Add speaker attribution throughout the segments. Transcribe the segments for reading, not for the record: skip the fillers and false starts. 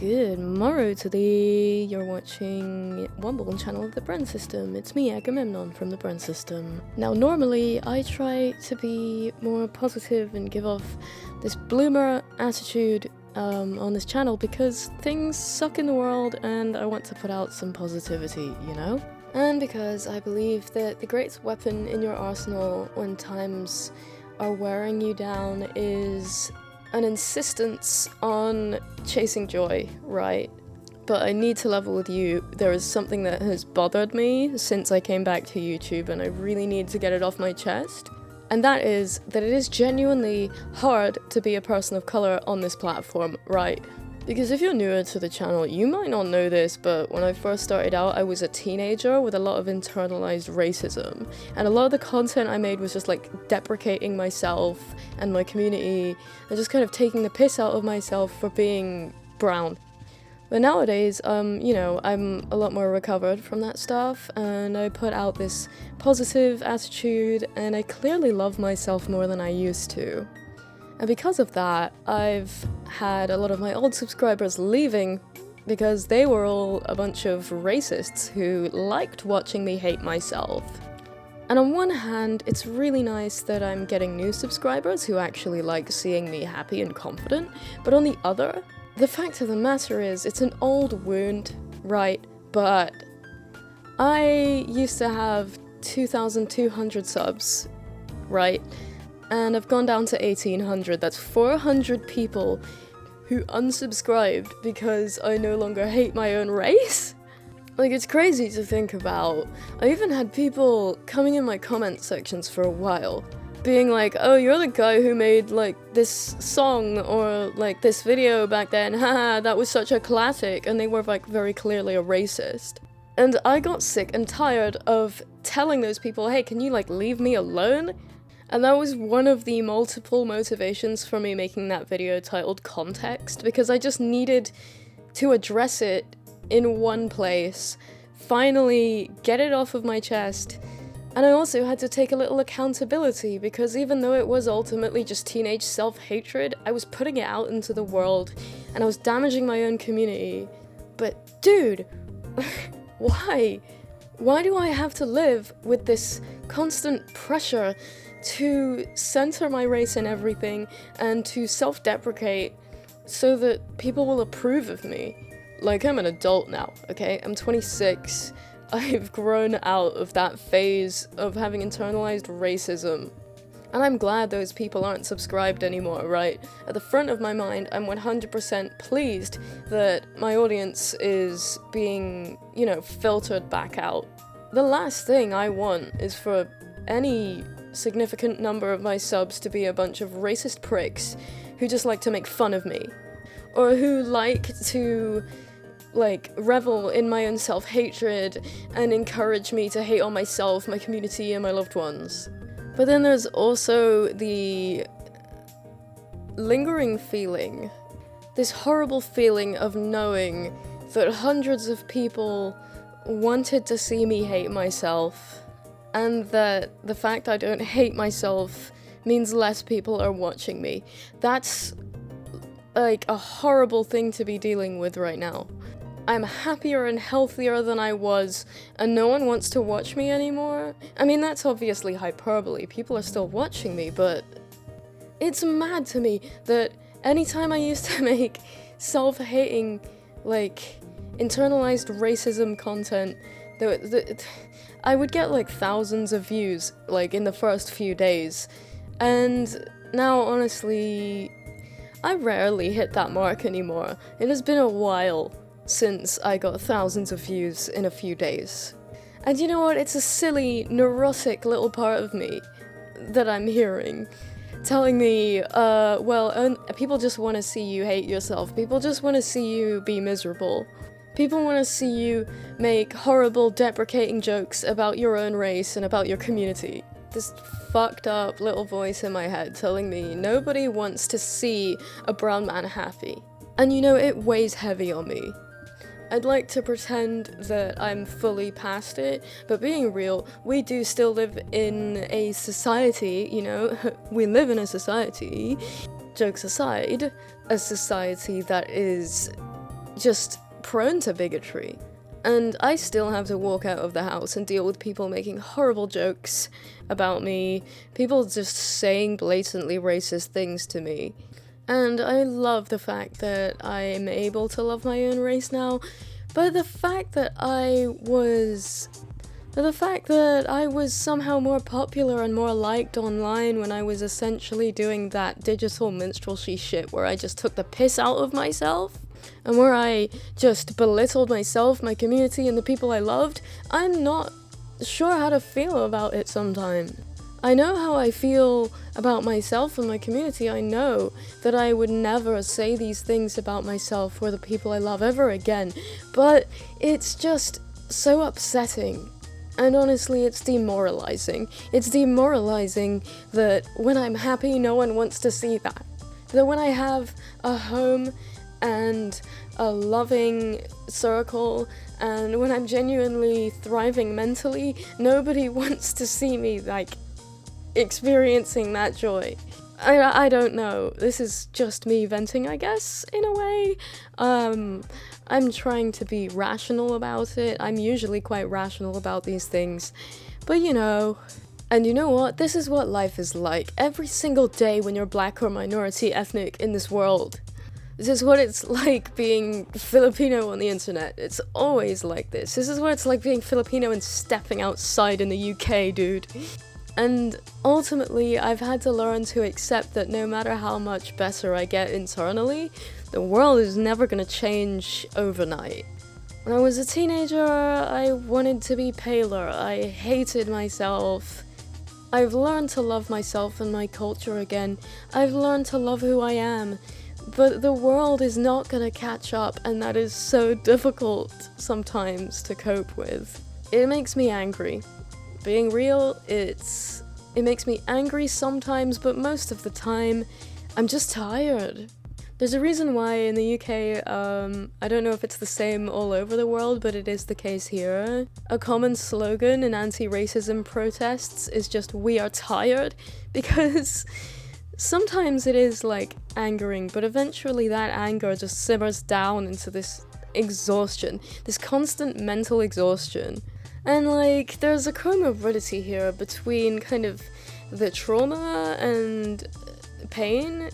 Speaker 1: Good morrow to thee. You're watching Wumble channel of the Bren System. It's me, Agamemnon from the Bren System. Now, normally I try to be more positive and give off this bloomer attitude on this channel because things suck in the world and I want to put out some positivity, you know? And because I believe that the greatest weapon in your arsenal when times are wearing you down is an insistence on chasing joy, right? But I need to level with you. There is something that has bothered me since I came back to YouTube and I really need to get it off my chest. And that is that it is genuinely hard to be a person of color on this platform, right? Because if you're newer to the channel, you might not know this, but when I first started out, I was a teenager with a lot of internalized racism. And a lot of the content I made was just like deprecating myself and my community and just kind of taking the piss out of myself for being brown. But nowadays, you know, I'm a lot more recovered from that stuff and I put out this positive attitude and I clearly love myself more than I used to. And because of that, I've had a lot of my old subscribers leaving because they were all a bunch of racists who liked watching me hate myself. And on one hand, it's really nice that I'm getting new subscribers who actually like seeing me happy and confident, but on the other, the fact of the matter is it's an old wound, right? But I used to have 2,200 subs, right? And I've gone down to 1,800. That's 400 people who unsubscribed because I no longer hate my own race. Like, it's crazy to think about. I even had people coming in my comment sections for a while, being like, oh, you're the guy who made, like, this song or, like, this video back then. Haha, that was such a classic. And they were, like, very clearly a racist. And I got sick and tired of telling those people, hey, can you, like, leave me alone? And that was one of the multiple motivations for me making that video titled Context, because I just needed to address it in one place, finally get it off of my chest, and I also had to take a little accountability, because even though it was ultimately just teenage self-hatred, I was putting it out into the world, and I was damaging my own community. But dude, why? Why do I have to live with this constant pressure to center my race in everything and to self-deprecate so that people will approve of me? Like, I'm an adult now, okay? I'm 26. I've grown out of that phase of having internalized racism. And I'm glad those people aren't subscribed anymore, right? At the front of my mind, I'm 100% pleased that my audience is being, you know, filtered back out. The last thing I want is for any significant number of my subs to be a bunch of racist pricks who just like to make fun of me, or who like to, like, revel in my own self-hatred and encourage me to hate on myself, my community, and my loved ones. But then there's also the lingering feeling, this horrible feeling of knowing that hundreds of people wanted to see me hate myself, and that the fact I don't hate myself means less people are watching me. That's, like, a horrible thing to be dealing with right now. I'm happier and healthier than I was, and no one wants to watch me anymore. I mean, that's obviously hyperbole. People are still watching me, but it's mad to me that anytime I used to make self-hating, like, internalized racism content, I would get like thousands of views, like, in the first few days. And now, honestly, I rarely hit that mark anymore. It has been a while since I got thousands of views in a few days. And you know what? It's a silly, neurotic little part of me that I'm hearing, telling me, well, people just want to see you hate yourself. People just want to see you be miserable. People want to see you make horrible, deprecating jokes about your own race and about your community. This fucked up little voice in my head telling me nobody wants to see a brown man happy. And you know, it weighs heavy on me. I'd like to pretend that I'm fully past it, but being real, we do still live in a society, you know, we live in a society, jokes aside, a society that is just prone to bigotry. And I still have to walk out of the house and deal with people making horrible jokes about me, people just saying blatantly racist things to me. And I love the fact that I'm able to love my own race now, but the fact that I was somehow more popular and more liked online when I was essentially doing that digital minstrelsy shit where I just took the piss out of myself, and where I just belittled myself, my community, and the people I loved, I'm not sure how to feel about it sometimes. I know how I feel about myself and my community. I know that I would never say these things about myself or the people I love ever again, but it's just so upsetting. And honestly, it's demoralizing. It's demoralizing that when I'm happy, no one wants to see that. That when I have a home and a loving circle, and when I'm genuinely thriving mentally, nobody wants to see me, like, experiencing that joy. I don't know. This is just me venting, I guess, in a way. I'm trying to be rational about it. I'm usually quite rational about these things. But you know, and you know what? This is what life is like every single day when you're black or minority ethnic in this world. This is what it's like being Filipino on the internet. It's always like this. This is what it's like being Filipino and stepping outside in the UK, dude. And ultimately, I've had to learn to accept that no matter how much better I get internally, the world is never gonna change overnight. When I was a teenager, I wanted to be paler. I hated myself. I've learned to love myself and my culture again. I've learned to love who I am. But the world is not gonna catch up, and that is so difficult sometimes to cope with. It makes me angry. Being real, it makes me angry sometimes, but most of the time, I'm just tired. There's a reason why in the UK, I don't know if it's the same all over the world, but it is the case here. A common slogan in anti-racism protests is just, "We are tired," because sometimes it is, like, angering, but eventually that anger just simmers down into this exhaustion, this constant mental exhaustion. And, like, there's a comorbidity here between kind of the trauma and pain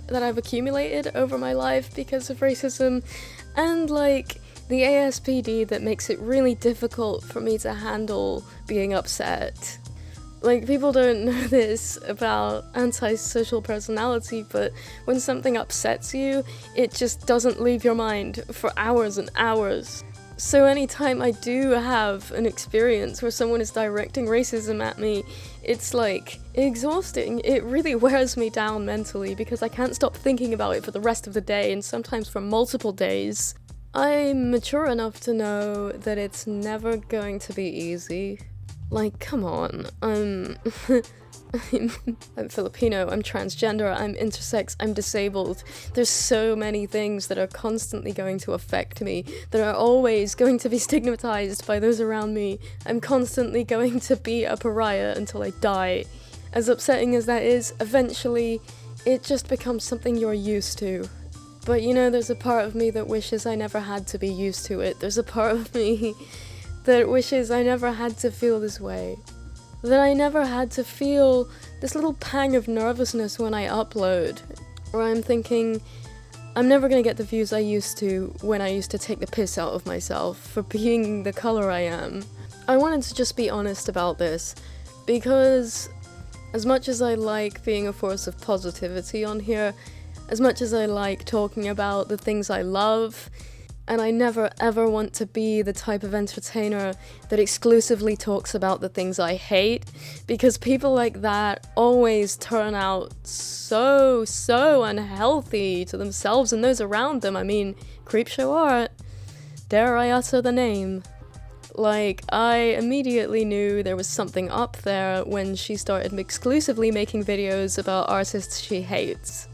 Speaker 1: that I've accumulated over my life because of racism, and, like, the ASPD that makes it really difficult for me to handle being upset. Like, people don't know this about antisocial personality, but when something upsets you, it just doesn't leave your mind for hours and hours. So anytime I do have an experience where someone is directing racism at me, it's, like, exhausting. It really wears me down mentally because I can't stop thinking about it for the rest of the day, and sometimes for multiple days. I'm mature enough to know that it's never going to be easy. Like, come on, I'm Filipino, I'm transgender, I'm intersex, I'm disabled. There's so many things that are constantly going to affect me, that are always going to be stigmatized by those around me. I'm constantly going to be a pariah until I die. As upsetting as that is, eventually, it just becomes something you're used to. But you know, there's a part of me that wishes I never had to be used to it. There's a part of me that wishes I never had to feel this way. That I never had to feel this little pang of nervousness when I upload, where I'm thinking, I'm never gonna get the views I used to when I used to take the piss out of myself for being the color I am. I wanted to just be honest about this, because as much as I like being a force of positivity on here, as much as I like talking about the things I love, and I never ever want to be the type of entertainer that exclusively talks about the things I hate, because people like that always turn out so unhealthy to themselves and those around them. I mean, Creepshow Art, dare I utter the name? Like, I immediately knew there was something up there when she started exclusively making videos about artists she hates.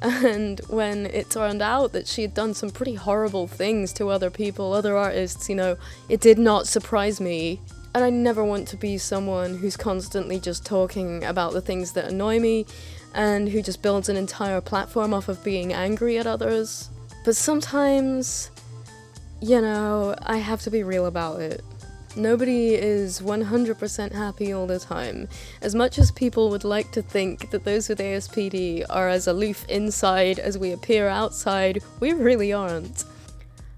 Speaker 1: And when it turned out that she had done some pretty horrible things to other people, other artists, you know, it did not surprise me. And I never want to be someone who's constantly just talking about the things that annoy me, and who just builds an entire platform off of being angry at others. But sometimes you know, I have to be real about it. Nobody is 100% happy all the time. As much as people would like to think that those with ASPD are as aloof inside as we appear outside, we really aren't.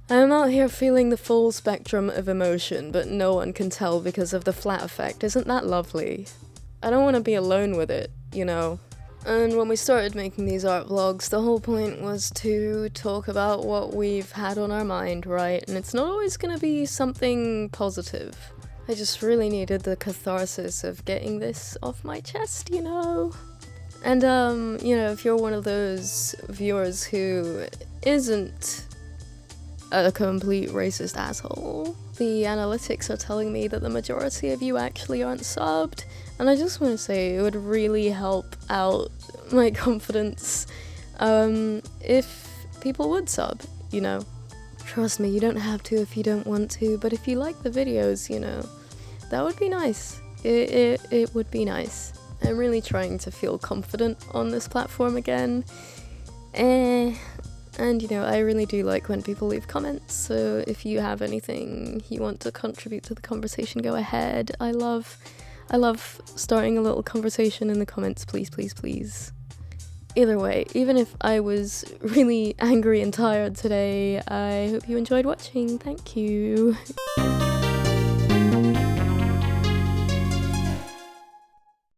Speaker 1: I'm out here feeling the full spectrum of emotion, but no one can tell because of the flat effect. Isn't that lovely? I don't want to be alone with it, you know? And when we started making these art vlogs, the whole point was to talk about what we've had on our mind, right? And it's not always gonna be something positive. I just really needed the catharsis of getting this off my chest, you know? And, you know, if you're one of those viewers who isn't a complete racist asshole, the analytics are telling me that the majority of you actually aren't subbed, and I just want to say it would really help out my confidence if people would sub, you know. Trust me, you don't have to if you don't want to, but if you like the videos, you know, that would be nice. It would be nice. I'm really trying to feel confident on this platform again. And, you know, I really do like when people leave comments, so if you have anything you want to contribute to the conversation, go ahead. I love starting a little conversation in the comments, please, please, please. Either way, even if I was really angry and tired today, I hope you enjoyed watching. Thank you.